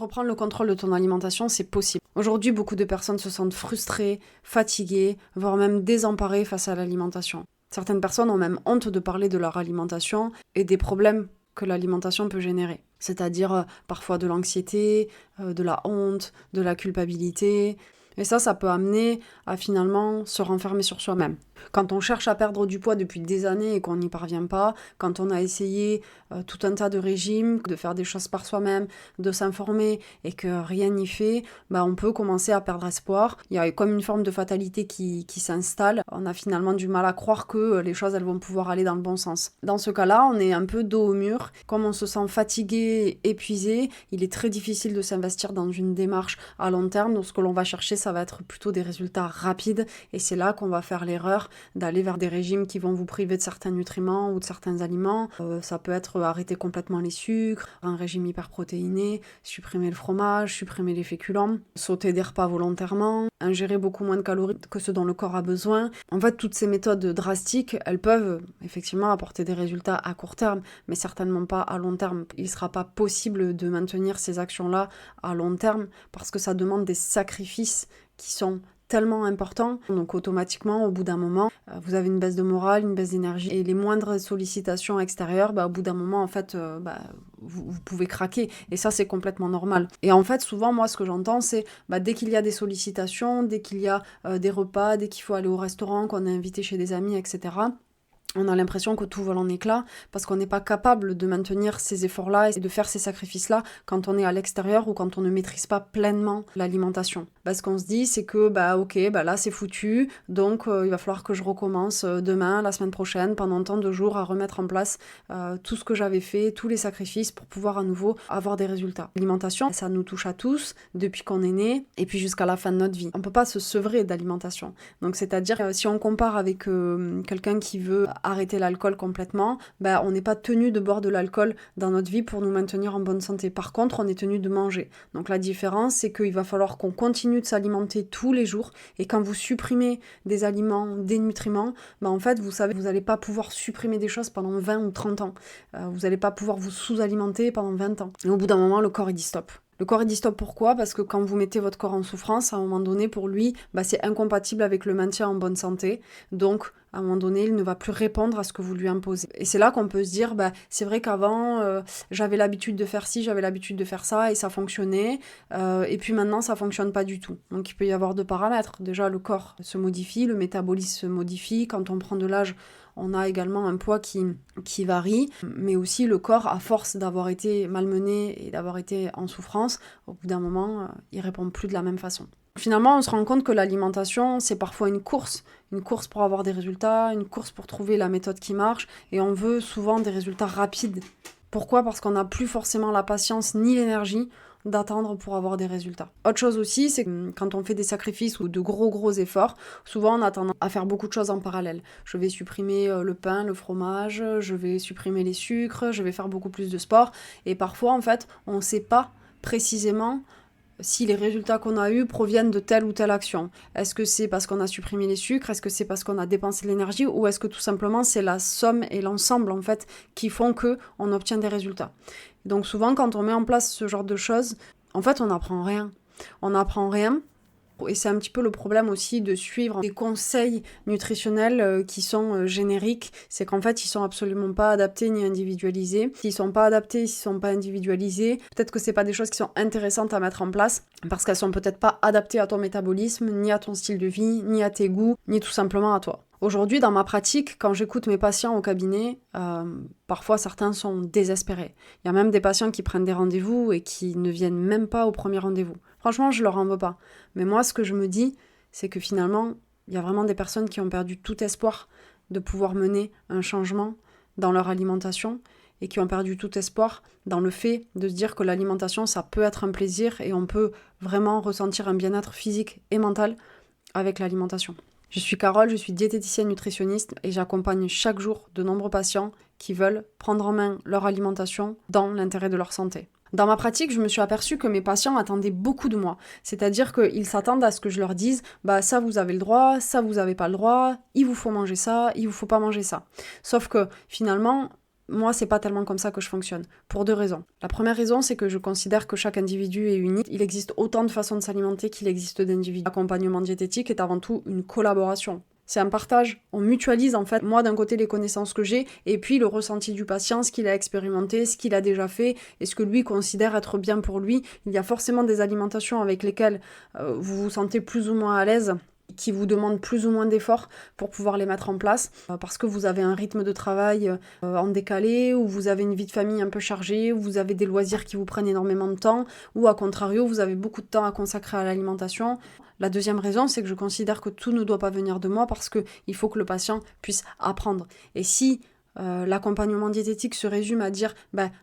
Reprendre le contrôle de ton alimentation, c'est possible. Aujourd'hui, beaucoup de personnes se sentent frustrées, fatiguées, voire même désemparées face à l'alimentation. Certaines personnes ont même honte de parler de leur alimentation et des problèmes que l'alimentation peut générer. C'est-à-dire parfois de l'anxiété, de la honte, de la culpabilité. Et ça peut amener à finalement se renfermer sur soi-même. Quand on cherche à perdre du poids depuis des années et qu'on n'y parvient pas, quand on a essayé tout un tas de régimes, de faire des choses par soi-même, de s'informer et que rien n'y fait, on peut commencer à perdre espoir. Il y a comme une forme de fatalité qui s'installe. On a finalement du mal à croire que les choses elles vont pouvoir aller dans le bon sens. Dans ce cas-là, on est un peu dos au mur. Comme on se sent fatigué, épuisé, il est très difficile de s'investir dans une démarche à long terme. Donc ce que l'on va chercher, ça va être plutôt des résultats rapides et c'est là qu'on va faire l'erreur d'aller vers des régimes qui vont vous priver de certains nutriments ou de certains aliments. Ça peut être arrêter complètement les sucres, un régime hyperprotéiné, supprimer le fromage, supprimer les féculents, sauter des repas volontairement, ingérer beaucoup moins de calories que ce dont le corps a besoin. En fait, toutes ces méthodes drastiques, elles peuvent effectivement apporter des résultats à court terme, mais certainement pas à long terme. Il ne sera pas possible de maintenir ces actions-là à long terme parce que ça demande des sacrifices qui sont tellement importants, donc automatiquement au bout d'un moment vous avez une baisse de morale, une baisse d'énergie et les moindres sollicitations extérieures, au bout d'un moment en fait vous pouvez craquer et ça c'est complètement normal. Et en fait souvent moi ce que j'entends c'est dès qu'il y a des sollicitations, dès qu'il y a des repas, dès qu'il faut aller au restaurant, qu'on est invité chez des amis, etc., on a l'impression que tout vole en éclats parce qu'on n'est pas capable de maintenir ces efforts-là et de faire ces sacrifices-là quand on est à l'extérieur ou quand on ne maîtrise pas pleinement l'alimentation. Ce qu'on se dit, c'est que là c'est foutu, donc il va falloir que je recommence demain, la semaine prochaine, pendant tant de jours à remettre en place tout ce que j'avais fait, tous les sacrifices pour pouvoir à nouveau avoir des résultats. L'alimentation, ça nous touche à tous depuis qu'on est né et puis jusqu'à la fin de notre vie. On peut pas se sevrer d'alimentation. Donc c'est-à-dire si on compare avec quelqu'un qui veut arrêter l'alcool complètement, on n'est pas tenu de boire de l'alcool dans notre vie pour nous maintenir en bonne santé. Par contre, on est tenu de manger. Donc la différence, c'est qu'il va falloir qu'on continue de s'alimenter tous les jours et quand vous supprimez des aliments, des nutriments, en fait, vous savez, vous n'allez pas pouvoir supprimer des choses pendant 20 ou 30 ans. Vous n'allez pas pouvoir vous sous-alimenter pendant 20 ans. Et au bout d'un moment, le corps, il dit stop. Le corps, il dit stop pourquoi ? Parce que quand vous mettez votre corps en souffrance, à un moment donné, pour lui, c'est incompatible avec le maintien en bonne santé. Donc, à un moment donné, il ne va plus répondre à ce que vous lui imposez. Et c'est là qu'on peut se dire, c'est vrai qu'avant, j'avais l'habitude de faire ci, j'avais l'habitude de faire ça, et ça fonctionnait. Et puis maintenant, ça fonctionne pas du tout. Donc, il peut y avoir deux paramètres. Déjà, le corps se modifie, le métabolisme se modifie. Quand on prend de l'âge, on a également un poids qui varie, mais aussi le corps, à force d'avoir été malmené et d'avoir été en souffrance, au bout d'un moment, il répond plus de la même façon. Finalement, on se rend compte que l'alimentation, c'est parfois une course pour avoir des résultats, une course pour trouver la méthode qui marche, et on veut souvent des résultats rapides. Pourquoi ? Parce qu'on n'a plus forcément la patience ni l'énergie d'attendre pour avoir des résultats. Autre chose aussi, c'est que quand on fait des sacrifices ou de gros efforts, souvent on a tendance à faire beaucoup de choses en parallèle. Je vais supprimer le pain, le fromage, je vais supprimer les sucres, je vais faire beaucoup plus de sport, et parfois en fait, on ne sait pas précisément si les résultats qu'on a eus proviennent de telle ou telle action. Est-ce que c'est parce qu'on a supprimé les sucres ? Est-ce que c'est parce qu'on a dépensé de l'énergie ? Ou est-ce que tout simplement c'est la somme et l'ensemble en fait qui font qu'on obtient des résultats ? Donc souvent quand on met en place ce genre de choses, en fait on n'apprend rien. On n'apprend rien. Et c'est un petit peu le problème aussi de suivre des conseils nutritionnels qui sont génériques. C'est qu'en fait, ils sont absolument pas adaptés ni individualisés. S'ils sont pas adaptés, s'ils sont pas individualisés, peut-être que c'est pas des choses qui sont intéressantes à mettre en place parce qu'elles sont peut-être pas adaptées à ton métabolisme, ni à ton style de vie, ni à tes goûts, ni tout simplement à toi. Aujourd'hui, dans ma pratique, quand j'écoute mes patients au cabinet, parfois certains sont désespérés. Il y a même des patients qui prennent des rendez-vous et qui ne viennent même pas au premier rendez-vous. Franchement, je leur en veux pas. Mais moi, ce que je me dis, c'est que finalement, il y a vraiment des personnes qui ont perdu tout espoir de pouvoir mener un changement dans leur alimentation et qui ont perdu tout espoir dans le fait de se dire que l'alimentation, ça peut être un plaisir et on peut vraiment ressentir un bien-être physique et mental avec l'alimentation. Je suis Carole, je suis diététicienne nutritionniste et j'accompagne chaque jour de nombreux patients qui veulent prendre en main leur alimentation dans l'intérêt de leur santé. Dans ma pratique, je me suis aperçue que mes patients attendaient beaucoup de moi. C'est-à-dire qu'ils s'attendent à ce que je leur dise « ça vous avez le droit, ça vous avez pas le droit, il vous faut manger ça, il vous faut pas manger ça ». Sauf que finalement, Moi, c'est pas tellement comme ça que je fonctionne, pour 2 raisons. La première raison, c'est que je considère que chaque individu est unique. Il existe autant de façons de s'alimenter qu'il existe d'individus. L'accompagnement diététique est avant tout une collaboration. C'est un partage, on mutualise en fait, moi d'un côté les connaissances que j'ai, et puis le ressenti du patient, ce qu'il a expérimenté, ce qu'il a déjà fait, et ce que lui considère être bien pour lui. Il y a forcément des alimentations avec lesquelles vous vous sentez plus ou moins à l'aise, qui vous demandent plus ou moins d'efforts pour pouvoir les mettre en place, parce que vous avez un rythme de travail en décalé, ou vous avez une vie de famille un peu chargée, ou vous avez des loisirs qui vous prennent énormément de temps, ou à contrario, vous avez beaucoup de temps à consacrer à l'alimentation. La deuxième raison, c'est que je considère que tout ne doit pas venir de moi parce qu'il faut que le patient puisse apprendre. Et si l'accompagnement diététique se résume à dire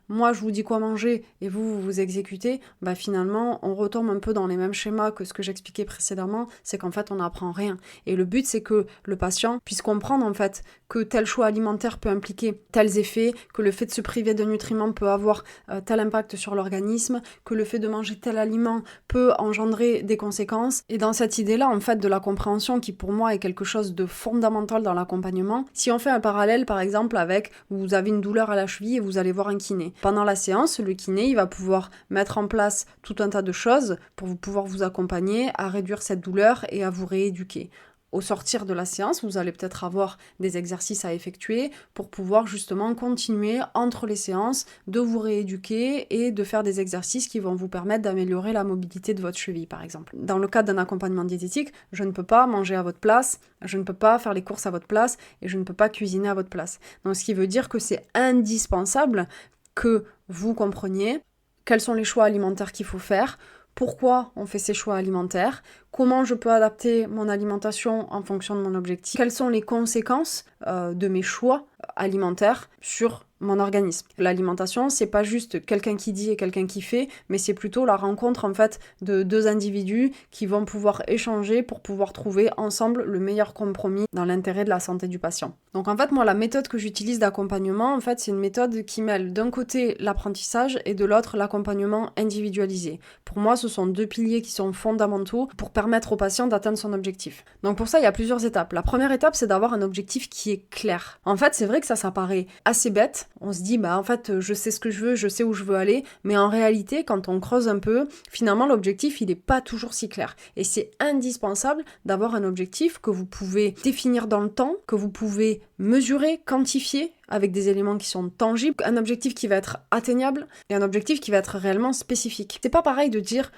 moi je vous dis quoi manger et vous exécutez, finalement on retombe un peu dans les mêmes schémas que ce que j'expliquais précédemment, c'est qu'en fait on n'apprend rien. Et le but c'est que le patient puisse comprendre en fait que tel choix alimentaire peut impliquer tels effets, que le fait de se priver de nutriments peut avoir tel impact sur l'organisme, que le fait de manger tel aliment peut engendrer des conséquences. Et dans cette idée-là en fait de la compréhension qui pour moi est quelque chose de fondamental dans l'accompagnement, si on fait un parallèle par exemple avec vous avez une douleur à la cheville et vous allez voir un kiné. Pendant la séance, le kiné il va pouvoir mettre en place tout un tas de choses pour pouvoir vous accompagner à réduire cette douleur et à vous rééduquer. Au sortir de la séance, vous allez peut-être avoir des exercices à effectuer pour pouvoir justement continuer entre les séances de vous rééduquer et de faire des exercices qui vont vous permettre d'améliorer la mobilité de votre cheville par exemple. Dans le cadre d'un accompagnement diététique, je ne peux pas manger à votre place, je ne peux pas faire les courses à votre place et je ne peux pas cuisiner à votre place. Donc ce qui veut dire que c'est indispensable que vous compreniez quels sont les choix alimentaires qu'il faut faire, pourquoi on fait ces choix alimentaires, comment je peux adapter mon alimentation en fonction de mon objectif, quelles sont les conséquences de mes choix alimentaires sur mon organisme. L'alimentation, c'est pas juste quelqu'un qui dit et quelqu'un qui fait, mais c'est plutôt la rencontre en fait de 2 individus qui vont pouvoir échanger pour pouvoir trouver ensemble le meilleur compromis dans l'intérêt de la santé du patient. Donc en fait, moi, la méthode que j'utilise d'accompagnement, en fait, c'est une méthode qui mêle d'un côté l'apprentissage et de l'autre l'accompagnement individualisé. Pour moi, ce sont 2 piliers qui sont fondamentaux pour permettre au patient d'atteindre son objectif. Donc pour ça, il y a plusieurs étapes. La première étape, c'est d'avoir un objectif qui est clair. En fait, c'est vrai que ça paraît assez bête. On se dit, en fait, je sais ce que je veux, je sais où je veux aller, mais en réalité, quand on creuse un peu, finalement, l'objectif, il n'est pas toujours si clair. Et c'est indispensable d'avoir un objectif que vous pouvez définir dans le temps, que vous pouvez mesurer, quantifier, avec des éléments qui sont tangibles, un objectif qui va être atteignable et un objectif qui va être réellement spécifique. C'est pas pareil de dire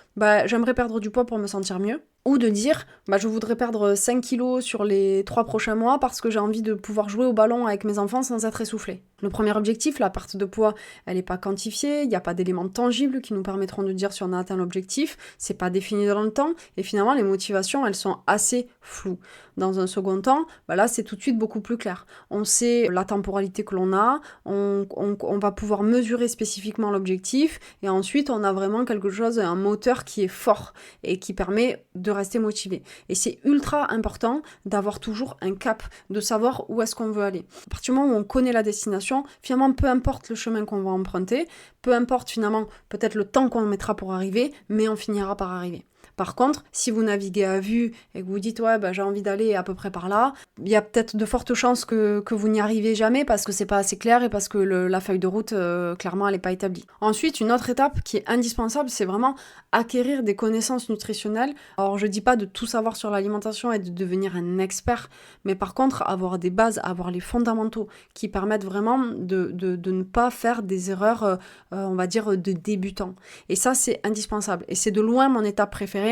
j'aimerais perdre du poids pour me sentir mieux, ou de dire je voudrais perdre 5 kilos sur les 3 prochains mois parce que j'ai envie de pouvoir jouer au ballon avec mes enfants sans être essoufflé. Le premier objectif, la perte de poids, elle n'est pas quantifiée, il n'y a pas d'éléments tangibles qui nous permettront de dire si on a atteint l'objectif, c'est pas défini dans le temps, et finalement les motivations, elles sont assez floues. Dans un second temps, là c'est tout de suite beaucoup plus clair. On sait la temporalité que l'on a, on va pouvoir mesurer spécifiquement l'objectif, et ensuite on a vraiment quelque chose, un moteur qui est fort, et qui permet de rester motivé. Et c'est ultra important d'avoir toujours un cap, de savoir où est-ce qu'on veut aller. À partir du moment où on connaît la destination, finalement, peu importe le chemin qu'on va emprunter, peu importe finalement peut-être le temps qu'on mettra pour arriver, mais on finira par arriver. Par contre, si vous naviguez à vue et que vous dites j'ai envie d'aller à peu près par là, il y a peut-être de fortes chances que vous n'y arrivez jamais parce que c'est pas assez clair et parce que la feuille de route, clairement, elle n'est pas établie. Ensuite, une autre étape qui est indispensable, c'est vraiment acquérir des connaissances nutritionnelles. Alors, je dis pas de tout savoir sur l'alimentation et de devenir un expert, mais par contre, avoir des bases, avoir les fondamentaux qui permettent vraiment de ne pas faire des erreurs, on va dire, de débutants. Et ça, c'est indispensable. Et c'est de loin mon étape préférée.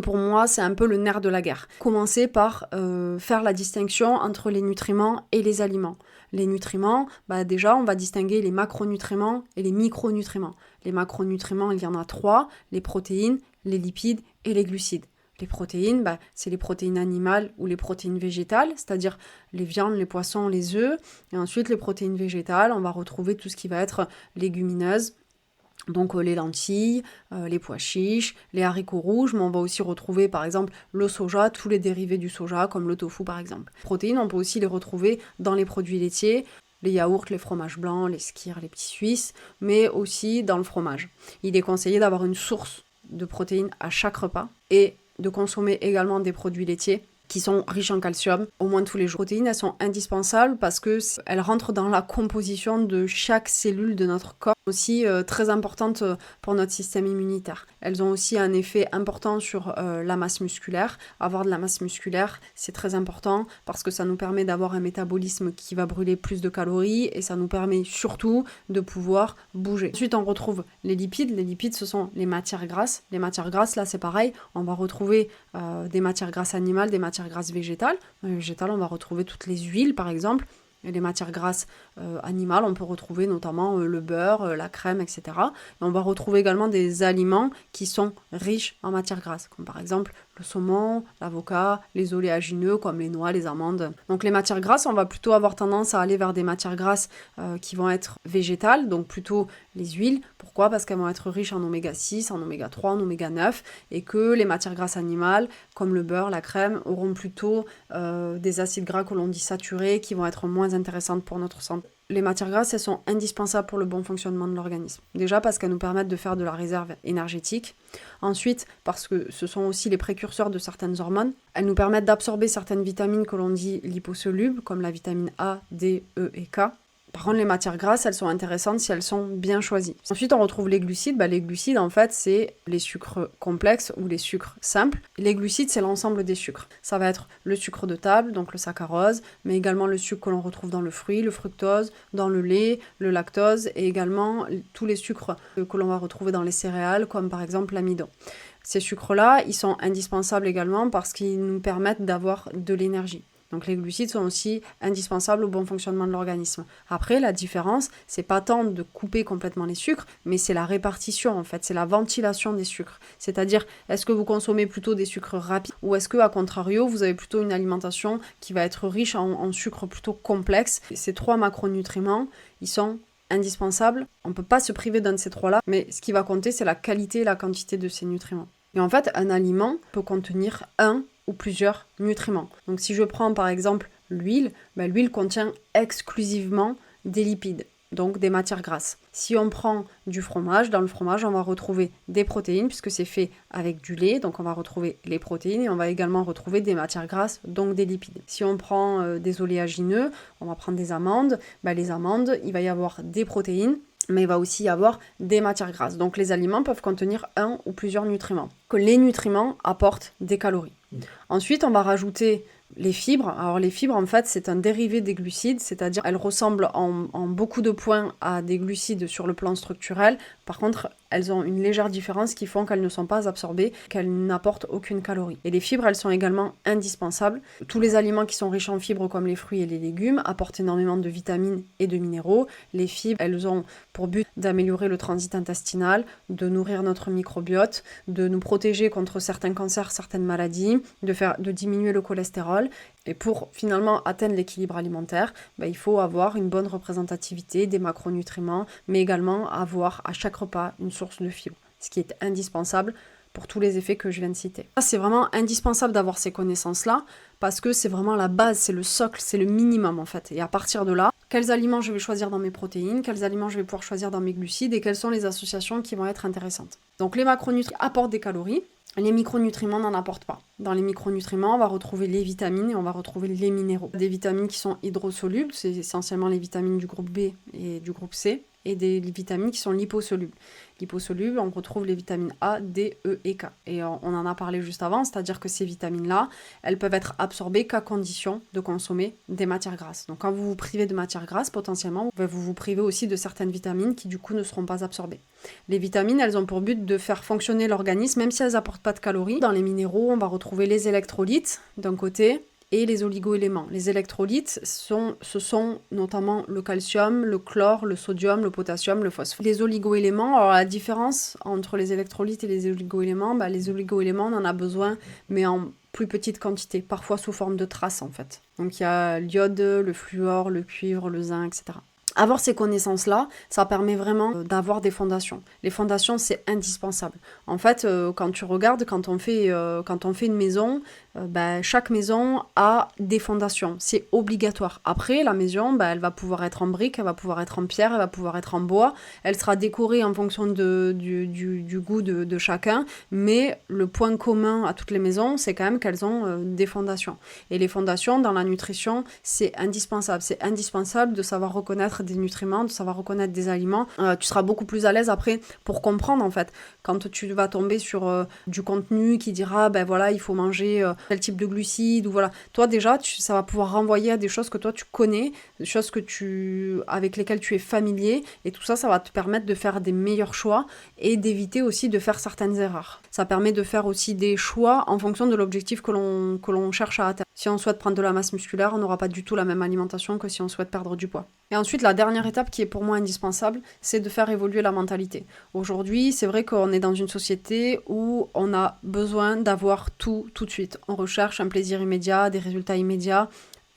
Pour moi, c'est un peu le nerf de la guerre. Commencer par faire la distinction entre les nutriments et les aliments. Les nutriments, déjà, on va distinguer les macronutriments et les micronutriments. Les macronutriments, il y en a 3, les protéines, les lipides et les glucides. Les protéines, c'est les protéines animales ou les protéines végétales, c'est-à-dire les viandes, les poissons, les œufs. Et ensuite, les protéines végétales, on va retrouver tout ce qui va être légumineuses, donc les lentilles, les pois chiches, les haricots rouges, mais on va aussi retrouver par exemple le soja, tous les dérivés du soja, comme le tofu par exemple. Les protéines, on peut aussi les retrouver dans les produits laitiers, les yaourts, les fromages blancs, les skyrs, les petits suisses, mais aussi dans le fromage. Il est conseillé d'avoir une source de protéines à chaque repas et de consommer également des produits laitiers qui sont riches en calcium, au moins tous les jours. Les protéines, elles sont indispensables parce qu'elles rentrent dans la composition de chaque cellule de notre corps, aussi très importantes pour notre système immunitaire. Elles ont aussi un effet important sur la masse musculaire. Avoir de la masse musculaire, c'est très important parce que ça nous permet d'avoir un métabolisme qui va brûler plus de calories et ça nous permet surtout de pouvoir bouger. Ensuite, on retrouve les lipides. Les lipides, ce sont les matières grasses. Les matières grasses, là, c'est pareil. On va retrouver des matières grasses animales, des matières grasses végétales. Dans les végétales, on va retrouver toutes les huiles, par exemple. Et les matières grasses animales, on peut retrouver notamment le beurre, la crème, etc. Et on va retrouver également des aliments qui sont riches en matières grasses, comme par exemple le saumon, l'avocat, les oléagineux comme les noix, les amandes. Donc les matières grasses, on va plutôt avoir tendance à aller vers des matières grasses qui vont être végétales, donc plutôt les huiles. Pourquoi ? Parce qu'elles vont être riches en oméga 6, en oméga 3, en oméga 9, et que les matières grasses animales, comme le beurre, la crème, auront plutôt des acides gras que l'on dit saturés, qui vont être moins intéressantes pour notre santé. Les matières grasses, elles sont indispensables pour le bon fonctionnement de l'organisme. Déjà parce qu'elles nous permettent de faire de la réserve énergétique. Ensuite, parce que ce sont aussi les précurseurs de certaines hormones. Elles nous permettent d'absorber certaines vitamines que l'on dit liposolubles, comme la vitamine A, D, E et K. Par contre, les matières grasses, elles sont intéressantes si elles sont bien choisies. Ensuite, on retrouve les glucides. Les glucides, en fait, c'est les sucres complexes ou les sucres simples. Les glucides, c'est l'ensemble des sucres. Ça va être le sucre de table, donc le saccharose, mais également le sucre que l'on retrouve dans le fruit, le fructose, dans le lait, le lactose, et également tous les sucres que l'on va retrouver dans les céréales, comme par exemple l'amidon. Ces sucres-là, ils sont indispensables également parce qu'ils nous permettent d'avoir de l'énergie. Donc les glucides sont aussi indispensables au bon fonctionnement de l'organisme. Après, la différence, c'est pas tant de couper complètement les sucres, mais c'est la répartition en fait, c'est la ventilation des sucres. C'est-à-dire, est-ce que vous consommez plutôt des sucres rapides ou est-ce que, à contrario, vous avez plutôt une alimentation qui va être riche en sucres plutôt complexes. Ces 3 macronutriments, ils sont indispensables. On ne peut pas se priver d'un de ces 3-là, mais ce qui va compter, c'est la qualité et la quantité de ces nutriments. Et en fait, un aliment peut contenir un ou plusieurs nutriments. Donc si je prends par exemple l'huile, l'huile contient exclusivement des lipides, donc des matières grasses. Si on prend du fromage, dans le fromage on va retrouver des protéines puisque c'est fait avec du lait, donc on va retrouver les protéines et on va également retrouver des matières grasses, donc des lipides. Si on prend des oléagineux, on va prendre des amandes, les amandes, il va y avoir des protéines, mais il va aussi y avoir des matières grasses. Donc les aliments peuvent contenir un ou plusieurs nutriments. Que les nutriments apportent des calories. Ensuite, on va rajouter les fibres. Alors les fibres, en fait, c'est un dérivé des glucides, c'est-à-dire elles ressemblent en beaucoup de points à des glucides sur le plan structurel. Par contre, elles ont une légère différence qui font qu'elles ne sont pas absorbées, qu'elles n'apportent aucune calorie. Et les fibres, elles sont également indispensables. Tous les aliments qui sont riches en fibres, comme les fruits et les légumes, apportent énormément de vitamines et de minéraux. Les fibres, elles ont pour but d'améliorer le transit intestinal, de nourrir notre microbiote, de nous protéger contre certains cancers, certaines maladies, de diminuer le cholestérol. Et pour finalement atteindre l'équilibre alimentaire, il faut avoir une bonne représentativité des macronutriments, mais également avoir à chaque repas une source de fibres, ce qui est indispensable pour tous les effets que je viens de citer. C'est vraiment indispensable d'avoir ces connaissances-là, parce que c'est vraiment la base, c'est le socle, c'est le minimum en fait. Et à partir de là, quels aliments je vais choisir dans mes protéines, quels aliments je vais pouvoir choisir dans mes glucides, et quelles sont les associations qui vont être intéressantes. Donc les macronutriments apportent des calories, les micronutriments n'en apportent pas. Dans les micronutriments, on va retrouver les vitamines et on va retrouver les minéraux. Des vitamines qui sont hydrosolubles, c'est essentiellement les vitamines du groupe B et du groupe C, et des vitamines qui sont liposolubles. Liposolubles, on retrouve les vitamines A, D, E et K. Et on en a parlé juste avant, c'est-à-dire que ces vitamines-là, elles peuvent être absorbées qu'à condition de consommer des matières grasses. Donc quand vous vous privez de matières grasses, potentiellement, vous vous privez aussi de certaines vitamines qui du coup ne seront pas absorbées. Les vitamines, elles ont pour but de faire fonctionner l'organisme, même si elles n'apportent pas de calories. Dans les minéraux, on va retrouver les électrolytes d'un côté, et les oligo-éléments. Les électrolytes, ce sont notamment le calcium, le chlore, le sodium, le potassium, le phosphore. Les oligo-éléments, alors la différence entre les électrolytes et les oligo-éléments, les oligo-éléments, on en a besoin, mais en plus petite quantité, parfois sous forme de traces en fait. Donc il y a l'iode, le fluor, le cuivre, le zinc, etc. Avoir ces connaissances-là, ça permet vraiment d'avoir des fondations. Les fondations, c'est indispensable. En fait, quand tu regardes, quand on fait une maison, chaque maison a des fondations. C'est obligatoire. Après, la maison, elle va pouvoir être en briques, elle va pouvoir être en pierre, elle va pouvoir être en bois. Elle sera décorée en fonction du goût de chacun. Mais le point commun à toutes les maisons, c'est quand même qu'elles ont des fondations. Et les fondations, dans la nutrition, c'est indispensable. C'est indispensable de savoir reconnaître des nutriments, de savoir reconnaître des aliments. Tu seras beaucoup plus à l'aise après pour comprendre, en fait. Quand tu vas tomber sur du contenu qui dira, il faut manger tel type de glucides, ou voilà. Toi, déjà, ça va pouvoir renvoyer à des choses que toi, tu connais, des choses avec lesquelles tu es familier, et tout ça, ça va te permettre de faire des meilleurs choix et d'éviter aussi de faire certaines erreurs. Ça permet de faire aussi des choix en fonction de l'objectif que l'on cherche à atteindre. Si on souhaite prendre de la masse musculaire, on n'aura pas du tout la même alimentation que si on souhaite perdre du poids. Et ensuite, la dernière étape qui est pour moi indispensable, c'est de faire évoluer la mentalité. Aujourd'hui, c'est vrai qu'on est dans une société où on a besoin d'avoir tout de suite. On recherche un plaisir immédiat, des résultats immédiats.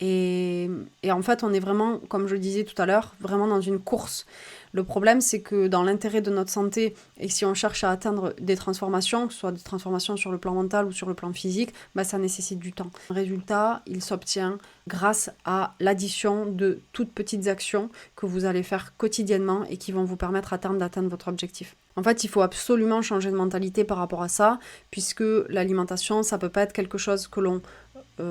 Et en fait, on est vraiment, comme je le disais tout à l'heure, vraiment dans une course. Le problème, c'est que dans l'intérêt de notre santé, et si on cherche à atteindre des transformations, que ce soit des transformations sur le plan mental ou sur le plan physique, ça nécessite du temps. Le résultat, il s'obtient grâce à l'addition de toutes petites actions que vous allez faire quotidiennement et qui vont vous permettre à terme d'atteindre votre objectif. En fait, il faut absolument changer de mentalité par rapport à ça, puisque l'alimentation, ça peut pas être quelque chose que l'on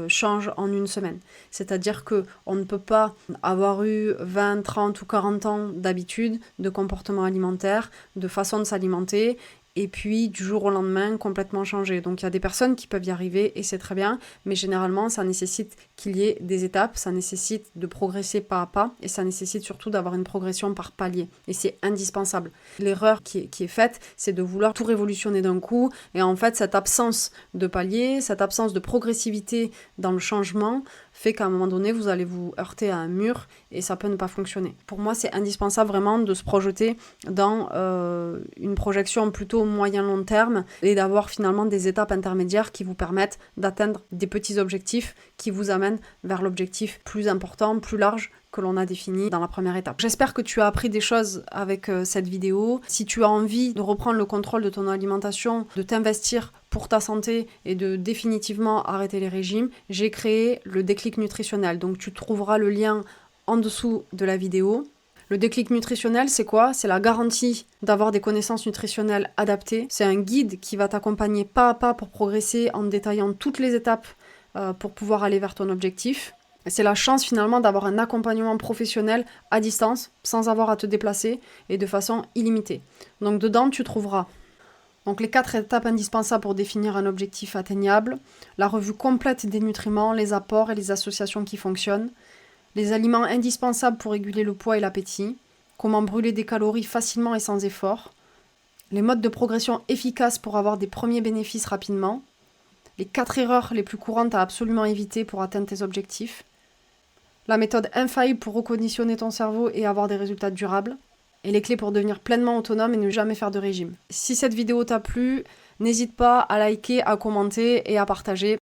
change en une semaine. C'est-à-dire qu'on ne peut pas avoir eu 20, 30 ou 40 ans d'habitude, de comportement alimentaire, de façon de s'alimenter, et puis du jour au lendemain complètement changer. Donc il y a des personnes qui peuvent y arriver et c'est très bien, mais généralement ça nécessite qu'il y ait des étapes, ça nécessite de progresser pas à pas et ça nécessite surtout d'avoir une progression par palier et c'est indispensable. L'erreur qui est faite, c'est de vouloir tout révolutionner d'un coup et en fait cette absence de palier, cette absence de progressivité dans le changement fait qu'à un moment donné vous allez vous heurter à un mur et ça peut ne pas fonctionner. Pour moi c'est indispensable vraiment de se projeter dans une projection plutôt moyen-long terme et d'avoir finalement des étapes intermédiaires qui vous permettent d'atteindre des petits objectifs qui vous amènent vers l'objectif plus important, plus large que l'on a défini dans la première étape. J'espère que tu as appris des choses avec cette vidéo. Si tu as envie de reprendre le contrôle de ton alimentation, de t'investir pour ta santé et de définitivement arrêter les régimes, j'ai créé le déclic nutritionnel. Donc tu trouveras le lien en dessous de la vidéo. Le déclic nutritionnel, c'est quoi? C'est la garantie d'avoir des connaissances nutritionnelles adaptées. C'est un guide qui va t'accompagner pas à pas pour progresser en détaillant toutes les étapes pour pouvoir aller vers ton objectif. C'est la chance finalement d'avoir un accompagnement professionnel à distance, sans avoir à te déplacer et de façon illimitée. Donc dedans, tu trouveras les 4 étapes indispensables pour définir un objectif atteignable, la revue complète des nutriments, les apports et les associations qui fonctionnent, les aliments indispensables pour réguler le poids et l'appétit, comment brûler des calories facilement et sans effort, les modes de progression efficaces pour avoir des premiers bénéfices rapidement, les 4 erreurs les plus courantes à absolument éviter pour atteindre tes objectifs, la méthode infaillible pour reconditionner ton cerveau et avoir des résultats durables, et les clés pour devenir pleinement autonome et ne jamais faire de régime. Si cette vidéo t'a plu, n'hésite pas à liker, à commenter et à partager.